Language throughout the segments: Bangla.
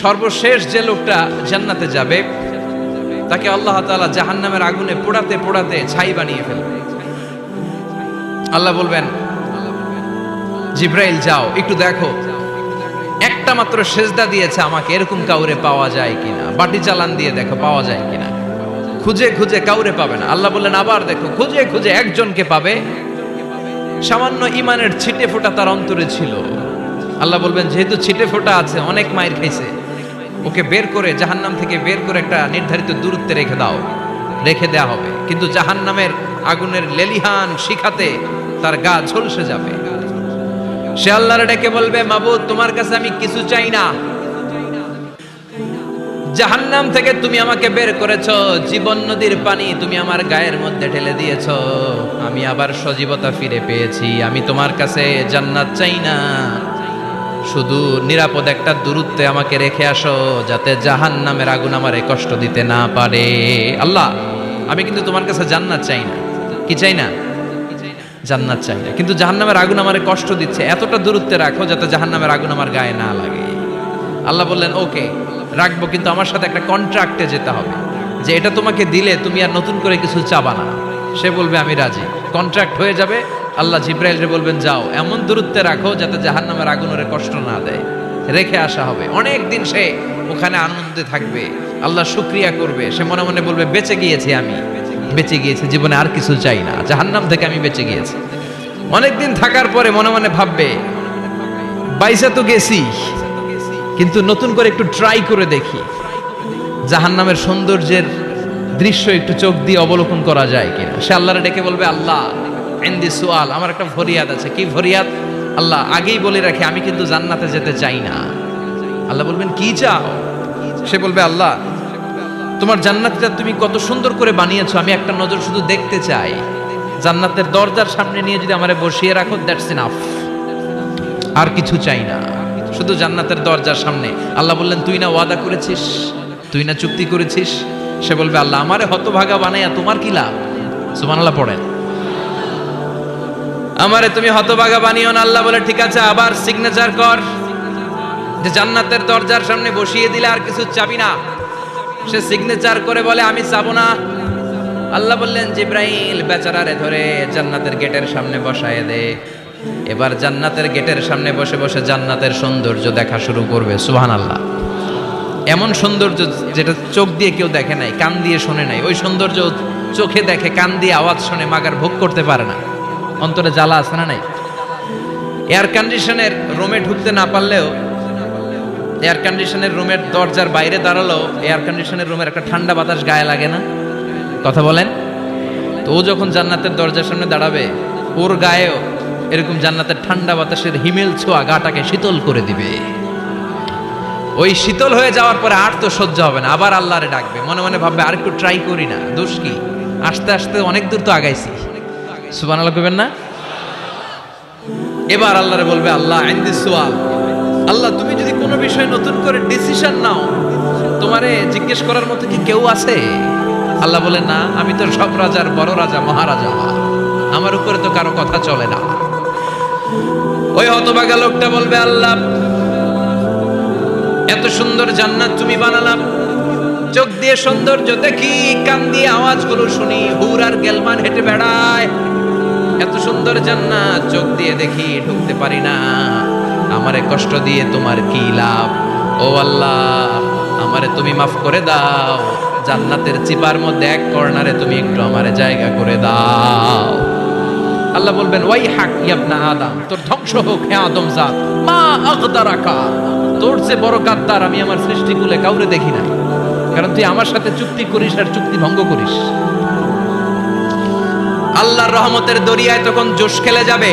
সর্বশেষ যে লোকটা জান্নাতে যাবে তাকে আল্লাহ তাআলা জাহান্নামের আগুনে পোড়াতে পোড়াতে ছাই বানিয়ে ফেলবে। আল্লাহ বলবেন, জিব্রাইল যাও একটু দেখো, একটা মাত্র সেজদা দিয়েছে আমাকে, এরকম কাউরে পাওয়া যায় কিনা। বাটি চালান দিয়ে দেখো পাওয়া যায় কিনা। খুঁজে খুঁজে কাউরে পাবে না। আল্লাহ বললেন আবার দেখো, খুঁজে খুঁজে একজনকে পাবে, সামান্য ইমানের ছিটে ফোঁটা তার অন্তরে ছিল। আল্লাহ বলবেন যেহেতু ছিটে ফোঁটা আছে, অনেক মায়ের খাইছে, ওকে বের করে জাহান্নাম থেকে বের করে একটা নির্ধারিত দূরত্বে রেখে দাও। রেখে দেয়া হবে, কিন্তু জাহান্নামের আগুনের লেলিহান শিখাতে তার গা ঝলসে যাবে। সে আল্লাহর ডেকে বলবে, মাবুদ তোমার কাছে আমি কিছু চাই না, জাহান্নাম থেকে তুমি আমাকে বের করেছো, জীবন নদীর পানি তুমি আমার গায়ের মধ্যে ঢেলে দিয়েছো, আমি আবার সজীবতা ফিরে পেয়েছি। আমি তোমার কাছে জান্নাত চাই না, শুধু নিরাপদ একটা দূরত্বে আমাকে রেখে আসো, যাতে জাহান্নামের আগুন আমারে কষ্ট দিতে না পারে। আল্লাহ আমি কিন্তু তোমার কাছে জান্নাত চাই না। কি চাই না? জান্নাত চাই না, কিন্তু জাহান্নামের আগুন আমারে কষ্ট দিচ্ছে, এতটা দূরত্বে রাখো যাতে জাহান্নামের আগুন আমার গায়ে না লাগে। আল্লাহ বললেন ওকে রাখবো, কিন্তু আমার সাথে একটা কন্ট্রাক্টে যেতে হবে, যে এটা তোমাকে দিলে তুমি আর নতুন করে কিছু চাবা না। সে বলবে আমি রাজি, কন্ট্রাক্ট হয়ে যাবে। আল্লাহ জিব্রাইলকে বলবেন যাও এমন দূরত্বে রাখো যাতে জাহান্নামের আগুন ওরে কষ্ট না দেয়। রেখে আসা হবে, অনেক দিন সে ওখানে আনন্দে থাকবে, আল্লাহ শুকরিয়া করবে। সে মনে মনে বলবে বেঁচে গিয়েছি, আমি বেঁচে গিয়েছি, জীবনে আর কিছু চাই না, জাহান্নাম থেকে আমি বেঁচে গিয়েছি। অনেকদিন থাকার পরে মনে মনে ভাববে বাইসা তো গেছি, কিন্তু নতুন করে একটু ট্রাই করে দেখি, জাহান্নামের সৌন্দর্যের দৃশ্য একটু চোখ দিয়ে অবলোকন করা যায় কিনা। সে আল্লাহরে ডেকে বলবে আল্লাহ ইনদি সুআল, আমার একটা ফরিয়াদ আছে। কি ফরিয়াদ? আল্লাহ আগেই বলে রাখি আমি কিন্তু জান্নাতে যেতে চাই না। আল্লাহ বলবেন কি চাও? সে বলবে আল্লাহ তোমার জান্নাতটা তুমি কত সুন্দর করে বানিয়েছো, আমি একটা নজর শুধু দেখতে চাই। জান্নাতের দরজার সামনে নিয়ে যদি আমারে বসিয়ে রাখো, দ্যাটস ইনাফ, আর কিছু চাই না, শুধু জান্নাতের দরজার সামনে। আল্লাহ বললেন তুই না ওয়াদা করেছিস, তুই না চুক্তি করেছিস। সে বলবে আল্লাহ আমারে হতভাগা বানাইয়া তোমার কি লাভ? সুবহানাল্লাহ পড়েন। আমারে তুমি হতভাগা বানিও না। আল্লাহ বলে ঠিক আছে, আবার সিগনেচার কর যে জান্নাতের দরজার সামনে বসিয়ে দিলে আর কিছু চাবি না। সে সিগনেচার করে বলে আমি চাবো না। আল্লাহ বললেন জিব্রাইল বেচারারে ধরে জান্নাতের গেটের সামনে বসায় দে। এবার জান্নাতের গেটের সামনে বসে বসে জান্নাতের সৌন্দর্য দেখা শুরু করবে। সুবহানাল্লাহ। এমন সৌন্দর্য যেটা চোখ দিয়ে কেউ দেখে নাই, কান দিয়ে শোনে নাই, ওই সৌন্দর্য চোখে দেখে, কান দিয়ে আওয়াজ শোনে, মাগার ভোগ করতে পারে না। অন্তরে জ্বালা আছে না নাই? এয়ার কন্ডিশনের রুমে ঢুকতে না পারলেও, এয়ার কন্ডিশনের রুমের দরজার বাইরে দাঁড়ালো, এয়ার কন্ডিশনের রুমের একটা ঠান্ডা বাতাস গায়ে লাগে না? কথা বলেন তো। ও যখন জান্নাতের দরজার সামনে দাঁড়াবে, ওর গায়েও এরকম জান্নাতের ঠান্ডা বাতাসের হিমেল ছোঁয়া গাটাকে শীতল করে দিবে। ওই শীতল হয়ে যাওয়ার পরে আর তো সহ্য হবে না, আবার আল্লাহরে ডাকবে, মনে মনে ভাববে আর একটু ট্রাই করি না, দোষ কি, আস্তে আস্তে অনেক দূর তো আগাইছি। সুবহানাল্লাহ কইবেন না? এবার আল্লাহরে বলবে আল্লাহ ইনদি সুআল, আল্লাহ তুমি যদি কোনো বিষয়ে নতুন করে ডিসিশন নাও, তোমারে জিজ্ঞেস করার মতো কি কেউ আছে? আল্লাহ বলে না, আমি তো সব রাজার বড় রাজা, মহারাজা, আমার উপরে তো কারো কথা চলে না। ওই হতভাগা লোকটা বলবে আল্লাহ এত সুন্দর জান্নাত তুমি বানালাম, চোখ দিয়ে সৌন্দর্য দেখি, কান দিয়ে আওয়াজগুলো শুনি, হুর আর গেলমান হেঁটে বেড়ায়, এত সুন্দর জান্নাত চোখ দিয়ে দেখি, ঢুকতে পারি না, আমারে কষ্ট দিয়ে তোমার কি লাভ? ও আল্লাহ আমারে তুমি মাফ করে দাও, জান্নাতের চিপার মধ্যে এক কর্নারে তুমি একটু আমারে জায়গা করে দাও। আল্লাহ বলবেন ওয়াই হাক ইবনা আদম, তোর ধ্বংস হোক হে আদম জাত, মা আগদারাকা, তোর চেয়ে বড় গাদ্দার আমি আমার সৃষ্টিকুলে কাউরে দেখি না, কারণ তুই আমার সাথে চুক্তি করিস আর চুক্তি ভঙ্গ করিস। আল্লাহর রহমতের দরিয়ায় তখন জোশ খেলে যাবে,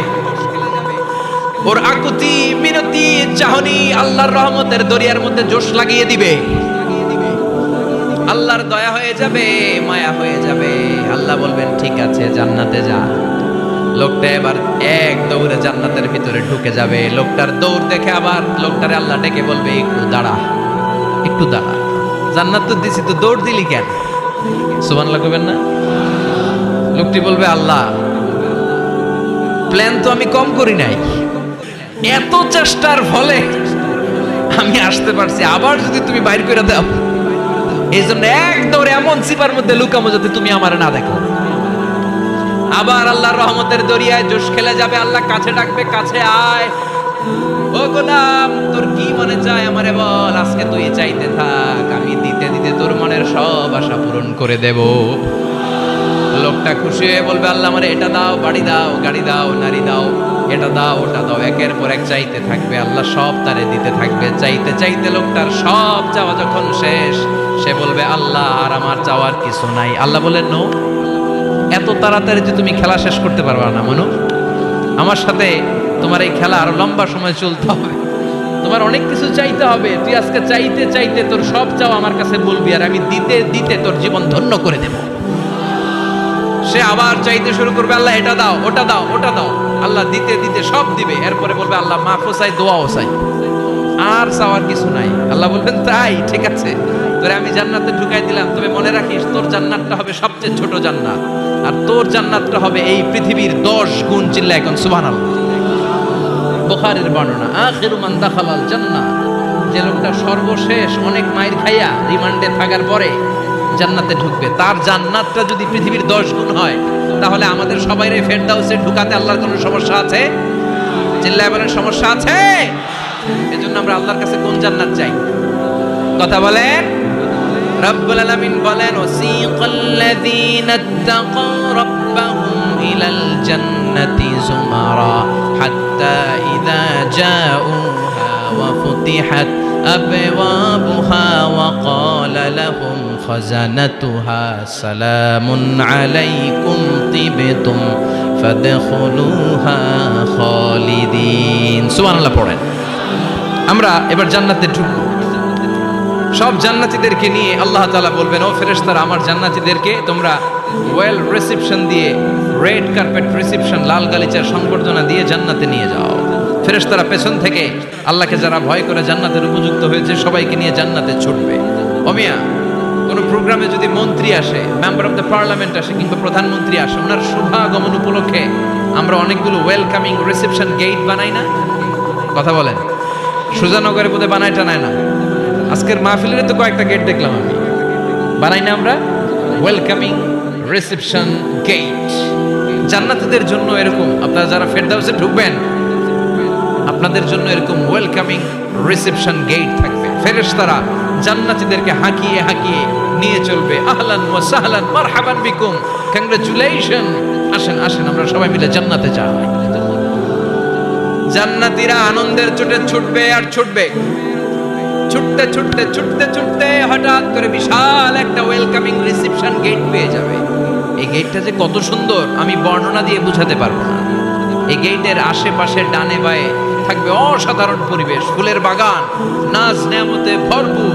ওর আকুতি মিনতি চাহনি আল্লাহর রহমতের দরিয়ার মধ্যে জোশ লাগিয়ে দিবে। আল্লাহর দয়া হয়ে যাবে, মায়া হয়ে যাবে। আল্লাহ বলবেন ঠিক আছে জান্নাতে যা। লোকটা এবার এক দৌড়ে জান্নাতের ভিতরে ঢুকে যাবে। লোকটার দৌড় দেখে আবার লোকটারে আল্লাহ ডেকে বলবে একটু দাঁড়া, একটু দাঁড়া, জান্নাত তো দিছি, তো দৌড় দিলি কেন? সুবহানাল্লাহ কইবেন না? লোকটি বলবে আল্লাহ প্ল্যান তো আমি কম করি নাই, এত চেষ্টার ফলে আমি আসতে পারছি, আবার যদি তুমি বাইর করে দাও, এই জন্য এক দৌড়ে এমন সিপার মধ্যে লুকামো যাতে তুমি আমার না দেখো। আবার আল্লাহর রহমতের দরিয়ায় জোশ খেলে যাবে, আল্লাহ কাছে ডাকবে, কাছে আয়, ও গোলাম তোর কি মনে চায় আমারে বল, আজকে তুই চাইতে থাক, আমি দিতে দিতে তোর মনের সব আশা পূরণ করে দেব। লোকটা খুশি হয়ে বলবে, আল্লাহ আমারে এটা দাও, বাড়ি দাও, গাড়ি দাও, নারী দাও, এটা দাও, ওটা দাও, একের পর এক চাইতে থাকবে, আল্লাহ সব তারে দিতে থাকবে। চাইতে চাইতে লোকটার সব চাওয়া যখন শেষ, সে বলবে, আল্লাহ আর আমার চাওয়ার কিছু নাই। আল্লাহ বলেন, নো, এত তাড়াতাড়ি যে তুমি খেলা শেষ করতে পারবা না মনু, আমার সাথে তোমার এই খেলা আরো লম্বা সময় চলতে হবে, তোমার অনেক কিছু চাইতে হবে। তুই আজকে চাইতে চাইতে তোর সব চাওয়া আমার কাছে বলবি, আর আমি দিতে দিতে তোর জীবন ধন্য করে দেব। সে আবার চাইতে শুরু করবে, আল্লাহ এটা দাও, ওটা দাও, ওটা দাও, আল্লাহ দিতে দিতে সব দিবে। এরপরে বলবে, আল্লাহ মাফও চাই, দোয়াও চাই, আর চাওয়ার কিছু নাই। আল্লাহ বলবেন, তাই ঠিক আছে, তোরে আমি জান্নাতে ঢুকাই দিলাম, তবে মনে রাখিস তোর জান্নাতটা হবে সবচেয়ে ছোট জান্নাত, আর তোর জান্নাতটা হবে এই পৃথিবীর 10 গুণ। চিল্লা এখন সুবহানাল্লাহ। বুখারীর বর্ণনা, আখিরু মান দাখালাল জান্নাহ, যে লোকটা সর্বশেষ অনেক মাইর খাইয়া রিমান্ডে থাকার পরে জান্নাতে ঢুকবে, তার জান্নাতটা যদি পৃথিবীর 10 গুণ হয়, তাহলে আমাদের সবাইরে ফেরদাউসে ঢুকাতে আল্লাহর কোনো সমস্যা আছে? চিল্লায় বলেন, সমস্যা আছে? এজন্য আমরা আল্লাহর কাছে কোন জান্নাত চাই? কথা বলেন। রব্বুল আলামিন বলেন, ওয়াসিকাল্লাযীনা ইত্তাকাউ রাব্বাহুম ইলাল জান্নাতি যুমারা হাত্তা ইযা জাউহা ওয়া ফুতিহাত আবওয়াবুহা ওয়া ক্বালা লাহুম খাজানাতুহা সালামুন আলাইকুম তিবতুম ফাদখুলুহা খালিদিন। সুবহানাল্লাহ পড়েন। আমরা এবার জান্নাতে ঢুকবো। সব জান্নাতীদেরকে নিয়ে আল্লাহ তাআলা বলবেন, ও ফেরেশতারা, আমার জান্নাতীদেরকে তোমরা ওয়েল রিসেপশন দিয়ে, রেড কার্পেট রিসেপশন, লাল গালিচার সংবর্ধনা দিয়ে জান্নাতে নিয়ে যাও। ফেরেশতারা পেছন থেকে আল্লাহকে যারা ভয় করে জান্নাতের উপযুক্ত হয়েছে সবাইকে নিয়ে জান্নাতে ছুটবে। ওমিয়া, কোনো প্রোগ্রামে যদি মন্ত্রী আসে, মেম্বার অফ দ্য পার্লামেন্ট আসে, কিংবা প্রধানমন্ত্রী আসে, ওনার শুভাগমন উপলক্ষে আমরা অনেকগুলো ওয়েলকামিং রিসেপশন গেট বানাই না? কথা বলেন। সুজানগরে বোধহয় বানায় টানায় না? আজকের মাহফিলের তো কয়েকটা গেট দেখলাম আমি, বানাই না আমরা? Welcoming reception gate. জান্নাতীদের জন্য এরকম, আপনারা যারা ফেরদাউসে ঢুকবেন, আপনাদের জন্য এরকম ওয়েলকামিং রিসেপশন গেট থাকবে। ফেরেশতারা জান্নাতীদেরকে হাঁকিয়ে হাঁকিয়ে নিয়ে চলবে, আহলান ওয়া সাহলান মারহাবান বিকুম, কংগ্রাচুলেশন, আসেন আসেন, আমরা সবাই মিলে জান্নাতে যাই। জান্নাতীরা আনন্দের চোটে ছুটবে আর ছুটবে, ছুটতে ছুটতে ছুটতে ছুটতে হঠাৎ করে বিশাল একটা ওয়েলকামিং রিসেপশন গেট পেয়ে যাবে। এই গেটটা যে কত সুন্দর আমি বর্ণনা দিয়ে বোঝাতে পারবো না। এই গেটের আশেপাশে ডানে বায়ে থাকবে অসাধারণ পরিবেশ, ফুলের বাগান, নাজ নেয়ামতে ভরপুর,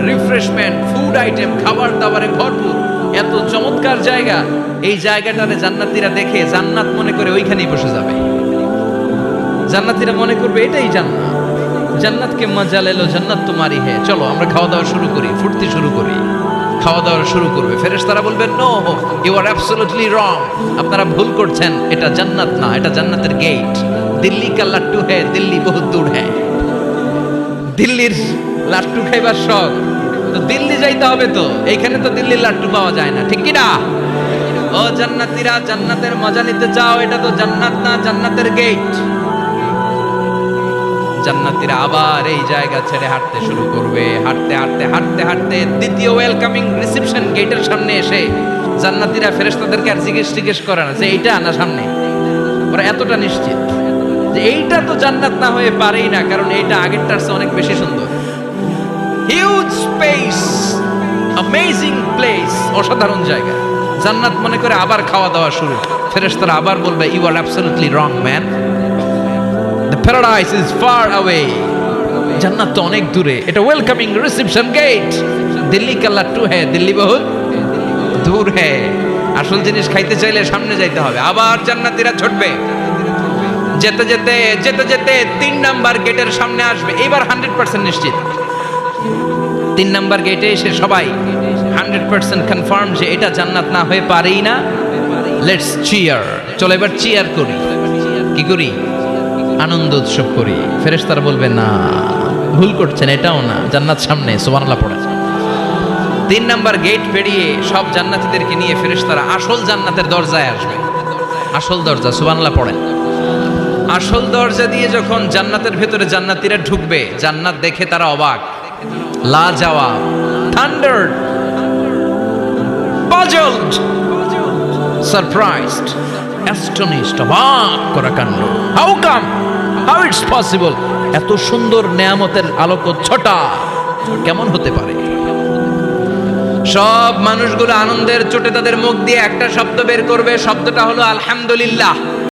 রিফ্রেশমেন্ট, ফুড আইটেম, খাবার দাবারে ভরপুর, এত চমৎকার জায়গা। এই জায়গাটারে জান্নাতীরা দেখে জান্নাত মনে করে ওইখানেই বসে যাবে। জান্নাতীরা মনে করবে এটাই জান্নাত, জান্নাতকে মজা লেলো, জান্নাত তোমারই হে, চলো আমরা খাওয়া দাওয়া শুরু করি, ফুর্তি শুরু করি। খাওয়া দাওয়া শুরু করবে। ফেরেশতারা বলবেন, no, you are absolutely wrong, আপনারা ভুল করছেন, এটা জান্নাত না, এটা জান্নাতের গেট। দিল্লি কা লাট্টু হে, দিল্লি বহুত দূর হে। দিল্লির লাট্টু খাইবার শখ, তো দিল্লি যাইতে হবে, তো এইখানে তো দিল্লির লাট্টু পাওয়া যায় না, ঠিক কি না? ও জান্নাতীরা, জান্নাতের মজা নিতে চাও, এটা তো জান্নাত না, জান্নাতের গেট। জান্নাতীরা আবার এই জায়গা ছেড়ে হাঁটতে শুরু করবে। হাঁটতে হাঁটতে হাঁটতে হাঁটতে দ্বিতীয় ওয়েলকামিং রিসেপশন গেটের সামনে এসে জান্নাতীরা ফেরেশতাদেরকে আর জিজ্ঞেস করে না যে এইটা না সামনে, ওরা এতটা নিশ্চিত যে এইটা তো জান্নাত না হয়ে পারেই না, কারণ এইটা আগেরটার চেয়ে অনেক বেশি সুন্দর। হিউজ স্পেস, অ্যামেজিং প্লেস, অসাধারণ জায়গা। জান্নাত মনে করে আবার খাওয়া দাওয়া শুরু। ফেরেশতারা আবার বলবে, you are absolutely wrong man, the paradise is far away, জান্নাত তো অনেক দূরে, এটা ওয়েলকামিং রিসেপশন গেট। দিল্লি কা লাট্টু হে, দিল্লি বহুত দূর হে। আসল জিনিস খাইতে চাইলে সামনে যাইতে হবে। আবার জান্নাতীরা ছুটবে, যেতে যেতে যেতে যেতে 3 নাম্বার গেটের সামনে আসবে। এবার 100% নিশ্চিত 3 নাম্বার গেটে এসে সবাই 100% কনফার্ম যে এটা জান্নাত না হয়ে পারেই না। লেটস চিয়ার, চলো এবার চিয়ার করি। কি করি? আনন্দ উৎসব করি। ফেরেশতারা বলবে, না, ভুল করছেন, এটাও না, জান্নাত সামনে, সুবহানাল্লাহ পড়ে। 3 নাম্বার গেট পেরিয়ে সব জান্নাতীদেরকে নিয়ে ফেরেশতারা আসল জান্নাতের দরজায় আসবে। আসল দরজা, সুবহানাল্লাহ পড়েন। আসল দরজা দিয়ে যখন জান্নাতের ভেতরে জান্নাতীরা ঢুকবে, জান্নাত দেখে তারা অবাক, লাজবাব, থান্ডার্ড, পাজলড, সারপ্রাইজড, অ্যাস্টনিশড, অবাক করা কাণ্ড। How come, how it's possible, এত সুন্দর নেয়ামতের আলোকচ্ছটা কেমন হতে পারে? সব মানুষগুলো আনন্দের চোটে তাদের মুখ দিয়ে একটা শব্দ বের করবে, শব্দটা হলো আলহামদুলিল্লাহ।